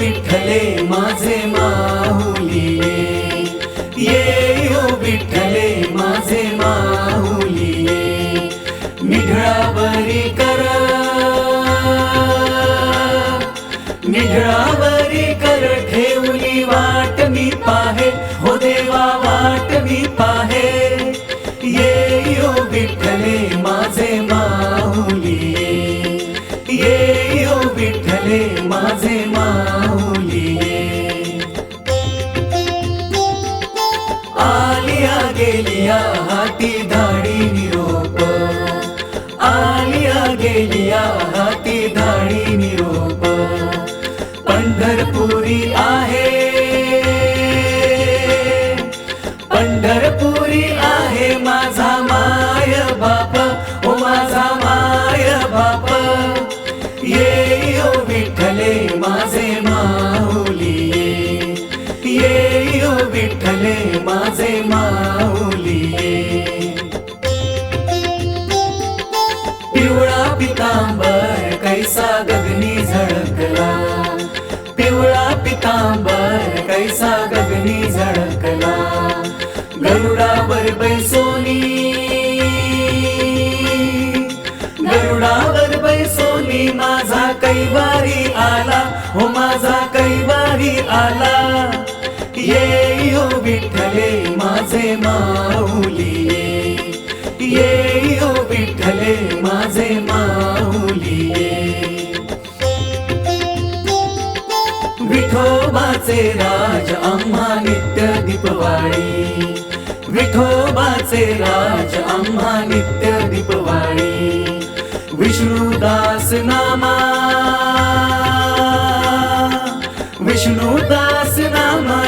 विठ्ठले माझे माऊली ये ओ विठ्ठले माझे माऊली निढळावरी कर ठेवली वाट मी पाहे हो देवा वाट मी पाहे ये ओ विठ्ठले माझे माऊली ये ओ विठ्ठले माझे माऊली आलिया गेलिया हाती धाडी निरोप आलिया गेलिया हाती धाडी निरोप पंढरपुरी आहे पंढरपुरी आहे माझा माय बाप ओ माझा माय बाप ये ओ विठ्ठले माझे माऊली ये ओ विठ्ठले माझे माऊली पिवळा पितांबर कैसा गगनी झळकला पिवळा पितांबर कैसा गगनी झळकला गरुडावर बैसोनी माझा कैवारी आला हो माझा कैवारी आला ये ओ विठ्ठले माझे माऊली ये ओ विठ्ठले माझे माऊली विठोबाचे राज आम्हा नित्य दीपवाळी विठोबाचे राज आम्हा नित्य दीपवाळी विष्णुदास नामा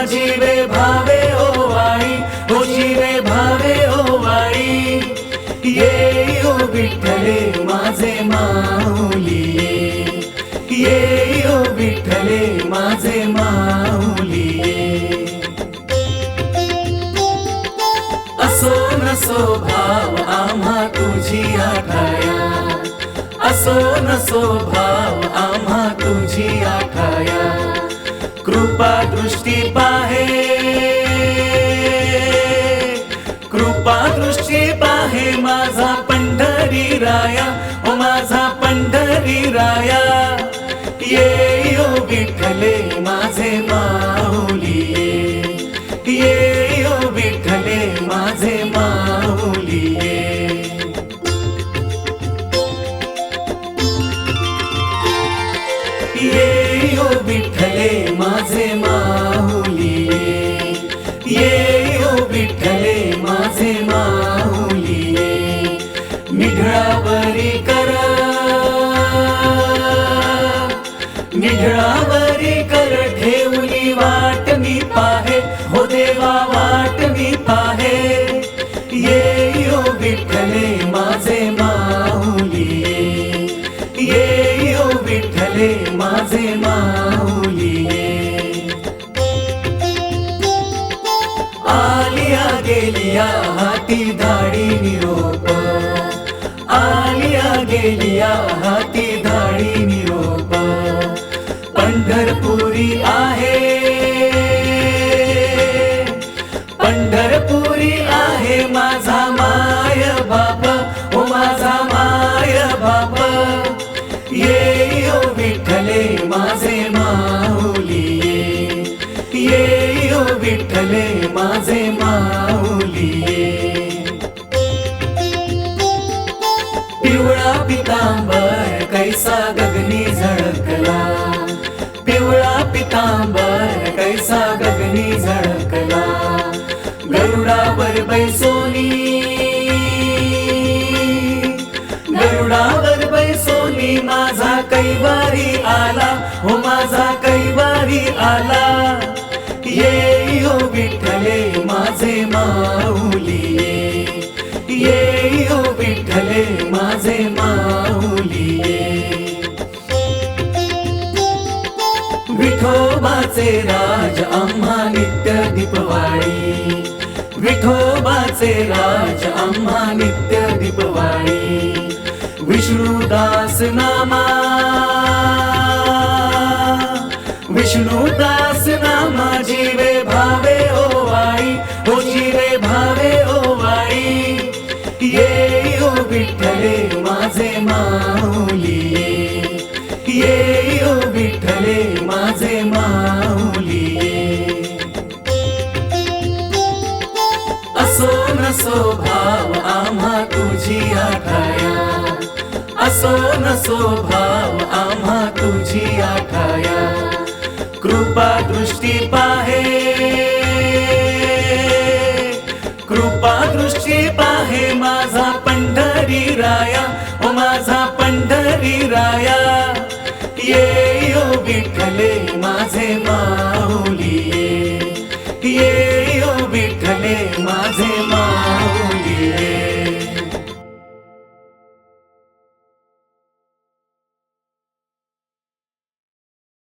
जीवे भावे ओ वाळी ओ जीवे भावे ओ वाळी ये ओ विठ्ठले माझे माऊली ये ओ विठ्ठले माझे माऊली असो नसो भाव आम्हा तुझी आठाया असो नसो भाव आम्हा तुझी आठाया कृपा दृष्टी पाहे माझा पंढरी राया ओ माझा पंढरी राया ये ओ विठ्ठले माझे माऊली ये ओ विठ्ठले माझे माऊली ये ओ विठ्ठले माझे माऊली ये ओ विठ्ठले माझे माऊली निढळावरी कर ठेवली वाट मी पाहे हो देवा वाट मी पाहे ये ओ विठ्ठले माझे माऊली ये ओ विठ्ठले माझे माऊली आलिया गेलिया हाती धाडी निरोप आलिया गेलिया हाती धाडी निरोप पंढरपुरी आहे माझा माय बाप ओ माझा माय बाप ये ओ विठ्ठले माझे माऊली ये ओ विठ्ठले माझे माऊली पिवळा पितांबर कैसा गगनी झळकला पिवळा पितांबर कैसा गगनी झळकला गरुडावर बैसोनी माझा कैवारी आला हो माझा कैवारी आला ये ओ विठ्ठले माझे माऊली ये ओ विठ्ठले माझे माऊली विठोबाचे राज आम्हा नित्य दीपवाळी विठोबाचे राज आम्हा नित्य दीपवाळी विष्णुदास नामा विष्णु विठ्ठले माझे माऊली ये ओ विठ्ठले माझे माऊली असो नसो भाव आम्हा तुझी आठाया असो नसो भाव आम्हा तुझी आठाया कृपा दृष्टी पाहे कृपा दृष्टी पाहे माझा पंढरी राया ओ माझा पंढरी राया ये ओ विठ्ठले माझे माऊली ये ओ विठ्ठले माझे